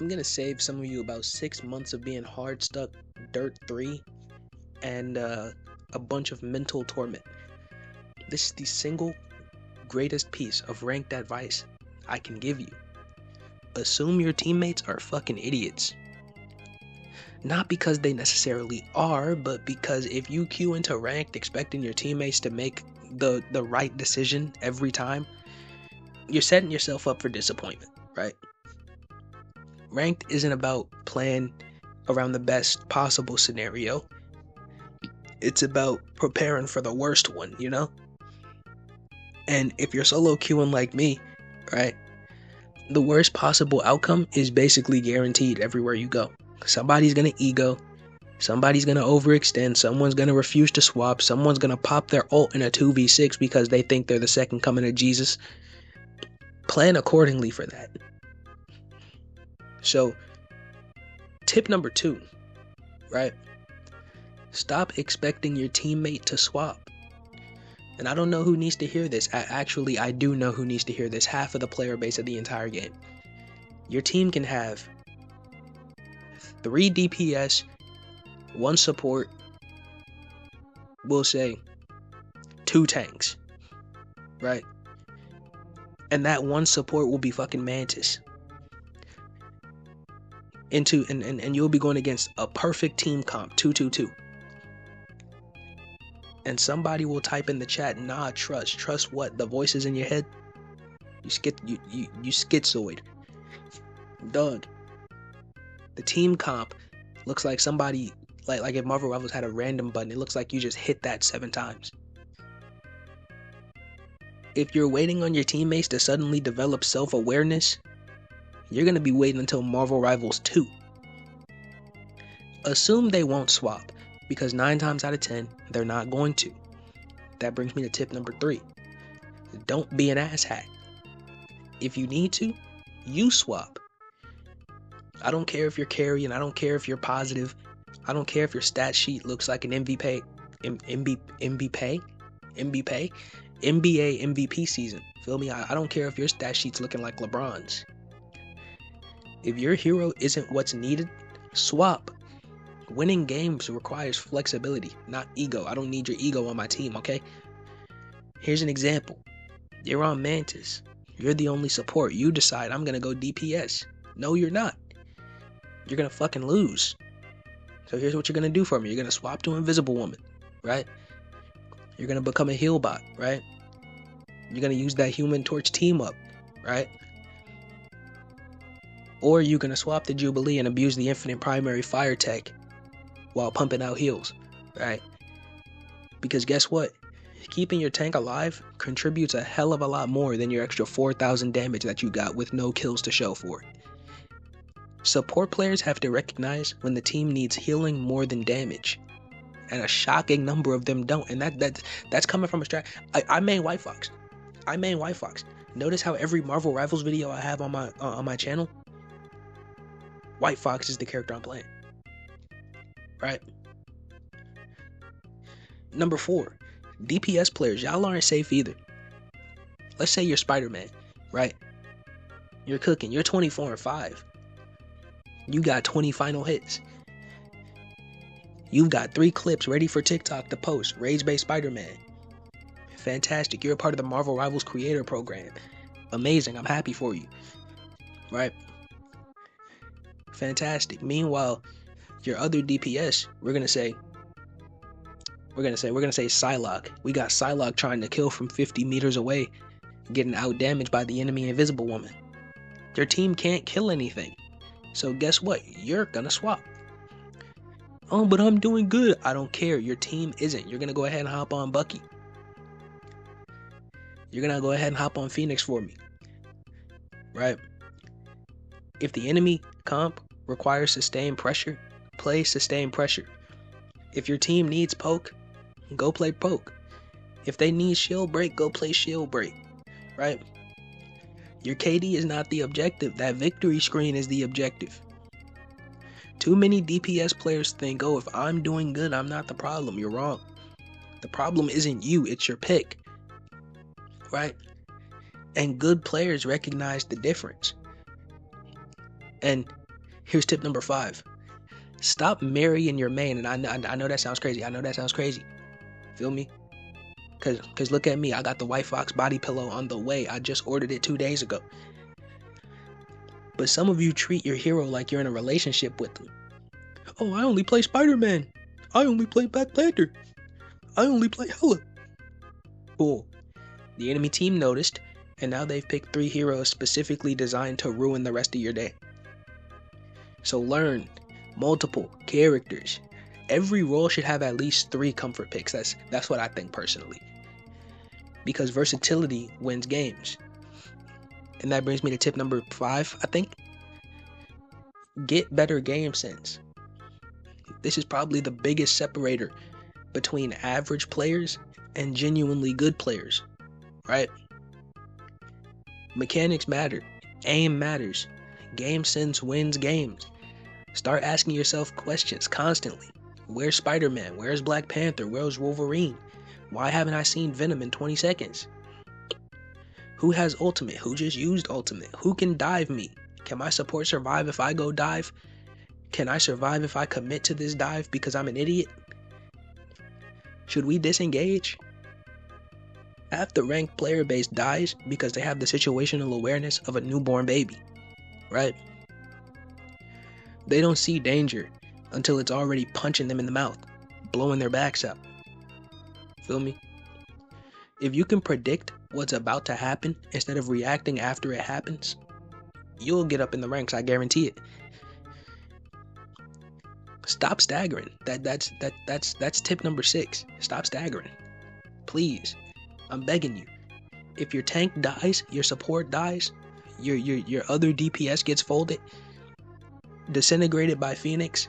I'm gonna save some of you about 6 months of being Hardstuck, Dirt 3, and a bunch of mental torment. This is the single greatest piece of ranked advice I can give you. Assume your teammates are fucking idiots. Not because they necessarily are, but because if you queue into ranked expecting your teammates to make the right decision every time, you're setting yourself up for disappointment, right? Ranked isn't about playing around the best possible scenario. It's about preparing for the worst one, you know? And if you're solo queuing like me, right, the worst possible outcome is basically guaranteed everywhere you go. Somebody's gonna ego, somebody's gonna overextend, someone's gonna refuse to swap, someone's gonna pop their ult in a 2v6 because they think they're the second coming of Jesus. Plan accordingly for that. So, tip number 2, right? Stop expecting your teammate to swap. And I don't know who needs to hear this. Actually, I do know who needs to hear this. Half of the player base of the entire game. Your team can have 3 DPS, 1 support, we'll say 2 tanks, right? And that 1 support will be fucking Mantis. And you'll be going against a perfect team comp, 2-2-2. And somebody will type in the chat, nah, trust what? The voices in your head? You schizoid. Dog. The team comp looks like somebody, like if Marvel Rivals had a random button, it looks like you just hit that 7 times. If you're waiting on your teammates to suddenly develop self-awareness, you're going to be waiting until Marvel Rivals 2. Assume they won't swap, because 9 times out of 10, they're not going to. That brings me to tip number 3. Don't be an asshat. If you need to, you swap. I don't care if you're carrying, I don't care if you're positive, I don't care if your stat sheet looks like an NBA MVP season. Feel me? I don't care if your stat sheet's looking like LeBron's. If your hero isn't what's needed, swap. Winning games requires flexibility, not ego. I don't need your ego on my team, okay? Here's an example. You're on Mantis. You're the only support. You decide, I'm gonna go DPS. No, you're not. You're gonna fucking lose. So here's what you're gonna do for me. You're gonna swap to Invisible Woman, right? You're gonna become a heal bot, right? You're gonna use that Human Torch team up, right? Or you're gonna swap the Jubilee and abuse the infinite primary fire tech while pumping out heals, right? Because guess what? Keeping your tank alive contributes a hell of a lot more than your extra 4,000 damage that you got with no kills to show for it. Support players have to recognize when the team needs healing more than damage, and a shocking number of them don't. And that's coming from a strat. I main White Fox. Notice how every Marvel Rivals video I have on my channel, White Fox is the character I'm playing. Right? Number 4, DPS players, y'all aren't safe either. Let's say you're Spider-Man, right? You're cooking, you're 24-5. You got 20 final hits. You've got 3 clips ready for TikTok to post. Rage-based Spider-Man. Fantastic, you're a part of the Marvel Rivals creator program. Amazing, I'm happy for you. Right? Fantastic. Meanwhile, your other DPS, we're gonna say Psylocke. We got Psylocke trying to kill from 50 meters away, getting out damaged by the enemy Invisible Woman. Your team can't kill anything. So guess what? You're gonna swap. Oh, but I'm doing good. I don't care. Your team isn't. You're gonna go ahead and hop on Bucky. You're gonna go ahead and hop on Phoenix for me. Right? If the enemy comp requires sustained pressure, play sustained pressure. If your team needs poke, go play poke. If they need shield break, go play shield break. Right? Your KD is not the objective. That victory screen is the objective. Too many DPS players think, oh, if I'm doing good, I'm not the problem. You're wrong. The problem isn't you, it's your pick. Right? And good players recognize the difference. And Here's tip number 5. Stop marrying your main. And I know that sounds crazy. Feel me? Cause look at me. I got the White Fox body pillow on the way. I just ordered it 2 days ago. But some of you treat your hero like you're in a relationship with them. Oh, I only play Spider-Man. I only play Black Panther. I only play Hella. Cool. The enemy team noticed, and now they've picked 3 heroes specifically designed to ruin the rest of your day. So learn multiple characters. Every role should have at least 3 comfort picks. That's what I think personally. Because versatility wins games. And that brings me to tip number 5, I think. Get better game sense. This is probably the biggest separator between average players and genuinely good players, right? Mechanics matter. Aim matters. Game sense wins games. Start asking yourself questions constantly. Where's Spider-Man? Where's Black Panther? Where's Wolverine? Why haven't I seen Venom in 20 seconds? Who has ultimate? Who just used ultimate? Who can dive me? Can my support survive if I go dive? Can I survive if I commit to this dive because I'm an idiot? Should we disengage? Half the ranked player base dies because they have the situational awareness of a newborn baby, right? They don't see danger until it's already punching them in the mouth, blowing their backs out. Feel me? If you can predict what's about to happen instead of reacting after it happens, you'll get up in the ranks, I guarantee it. Stop staggering. That's tip number 6. Stop staggering. Please. I'm begging you. If your tank dies, your support dies, your other DPS gets folded, disintegrated by Phoenix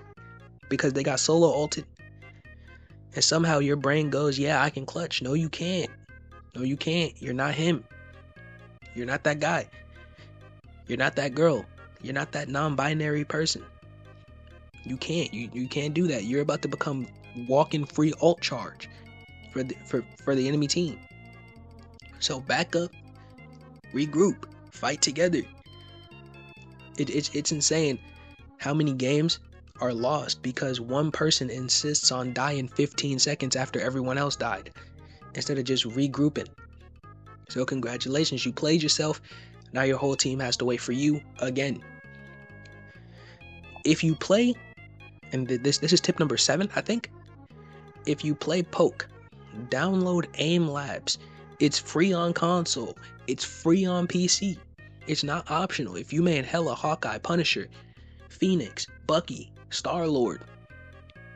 because they got solo ulted, and somehow your brain goes, yeah, I can clutch. No, you can't. No, you can't. You're not him. You're not that guy. You're not that girl. You're not that non-binary person. You can't. You can't do that. You're about to become walking free ult charge for the enemy team. So back up, regroup, fight together. It's insane how many games are lost because one person insists on dying 15 seconds after everyone else died instead of just regrouping. So congratulations, you played yourself. Now your whole team has to wait for you again. If you play, and this is tip number 7, I think. If you play Poke, download Aim Labs. It's free on console. It's free on PC. It's not optional. If you main Hella, Hawkeye, Punisher, Phoenix, Bucky, Star-Lord,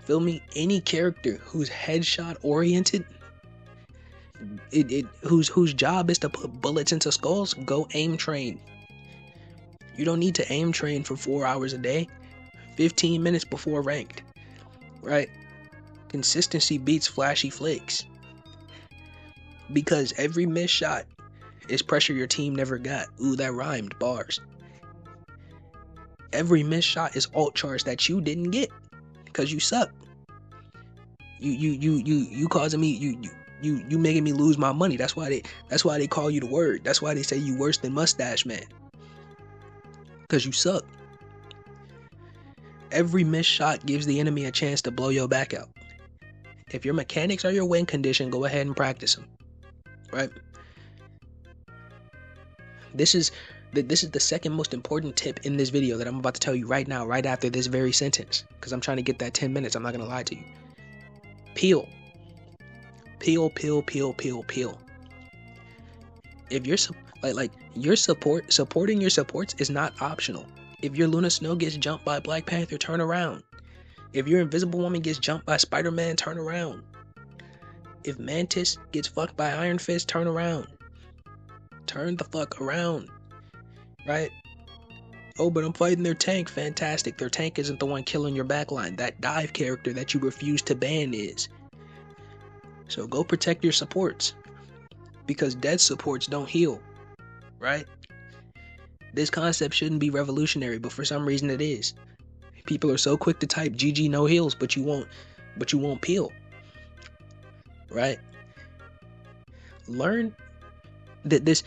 feel me? Any character who's headshot oriented, whose job is to put bullets into skulls, go aim train. You don't need to aim train for 4 hours a day, 15 minutes before ranked, right? Consistency beats flashy flicks. Because every missed shot is pressure your team never got. Ooh, that rhymed. Bars. Every missed shot is ult charge that you didn't get because you suck. You causing me, you making me lose my money. That's why they call you the word. That's why they say you worse than Mustache Man. Because you suck. Every missed shot gives the enemy a chance to blow your back out. If your mechanics are your win condition, go ahead and practice them. Right? This is the second most important tip in this video that I'm about to tell you right now, right after this very sentence, because I'm trying to get that 10 minutes. I'm not gonna lie to you. Peel. If you're supporting your supports is not optional. If your Luna Snow gets jumped by Black Panther, turn around. If your Invisible Woman gets jumped by Spider-Man, turn around. If Mantis gets fucked by Iron Fist, turn around. Turn the fuck around. Right? Oh, but I'm fighting their tank. Fantastic. Their tank isn't the one killing your backline. That dive character that you refuse to ban is. So go protect your supports. Because dead supports don't heal. Right? This concept shouldn't be revolutionary, but for some reason it is. People are so quick to type GG no heals, but you won't peel. Right? Learn that this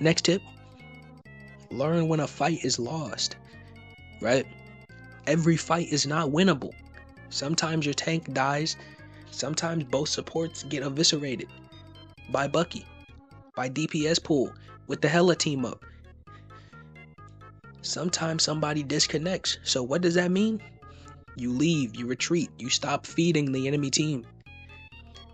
next tip. Learn when a fight is lost. Right? Every fight is not winnable. Sometimes your tank dies. Sometimes both supports get eviscerated by Bucky, by DPS pool, with the Hella team up. Sometimes somebody disconnects. So what does that mean? You leave, you retreat, you stop feeding the enemy team.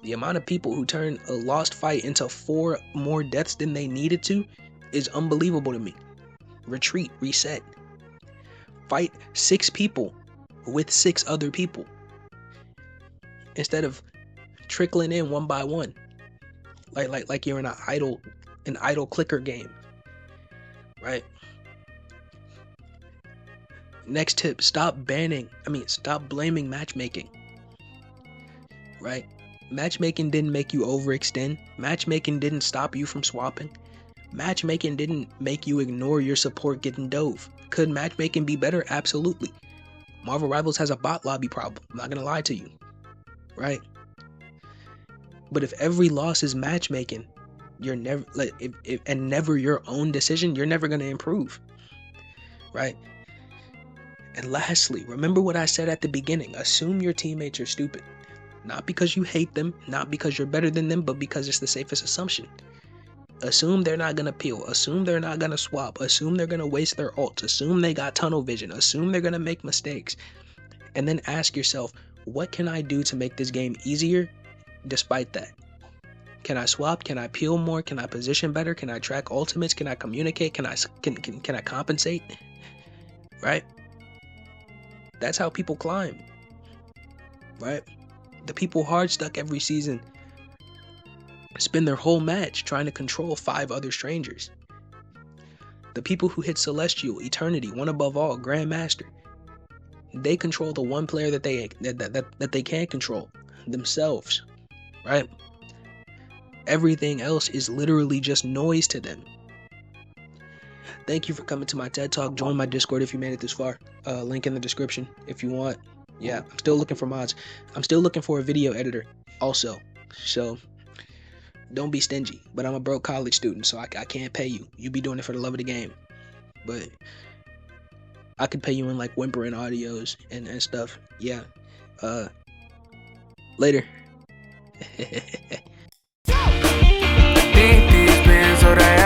The amount of people who turn a lost fight into 4 more deaths than they needed to is unbelievable to me. Retreat, reset. Fight 6 people with 6 other people instead of trickling in one by one, like you're in an idle clicker game, right? Next tip: stop blaming matchmaking, right? Matchmaking didn't make you overextend. Matchmaking didn't stop you from swapping. Matchmaking didn't make you ignore your support getting dove. Could matchmaking be better? Absolutely. Marvel Rivals has a bot lobby problem. I'm not gonna lie to you, right? But if every loss is matchmaking, you're never and never your own decision, you're never gonna improve, right? And lastly, remember what I said at the beginning: assume your teammates are stupid. Not because you hate them, not because you're better than them, but because it's the safest assumption. Assume they're not gonna peel. Assume they're not gonna swap. Assume they're gonna waste their ults. Assume they got tunnel vision. Assume they're gonna make mistakes. And then ask yourself, what can I do to make this game easier despite that? Can I swap? Can I peel more? Can I position better? Can I track ultimates? Can I communicate? Can I compensate? Right? That's how people climb. Right? The people Hardstuck every season spend their whole match trying to control 5 other strangers. The people who hit Celestial, Eternity, One Above All, Grandmaster, they control the one player that they can't control, themselves, right? Everything else is literally just noise to them. Thank you for coming to my TED Talk. Join my Discord if you made it this far. Link in the description if you want. Yeah, I'm still looking for mods. I'm still looking for a video editor also. So don't be stingy. But I'm a broke college student, so I can't pay you. You be doing it for the love of the game. But I could pay you in like whimpering audios and stuff. Yeah. Later. Think these bands so they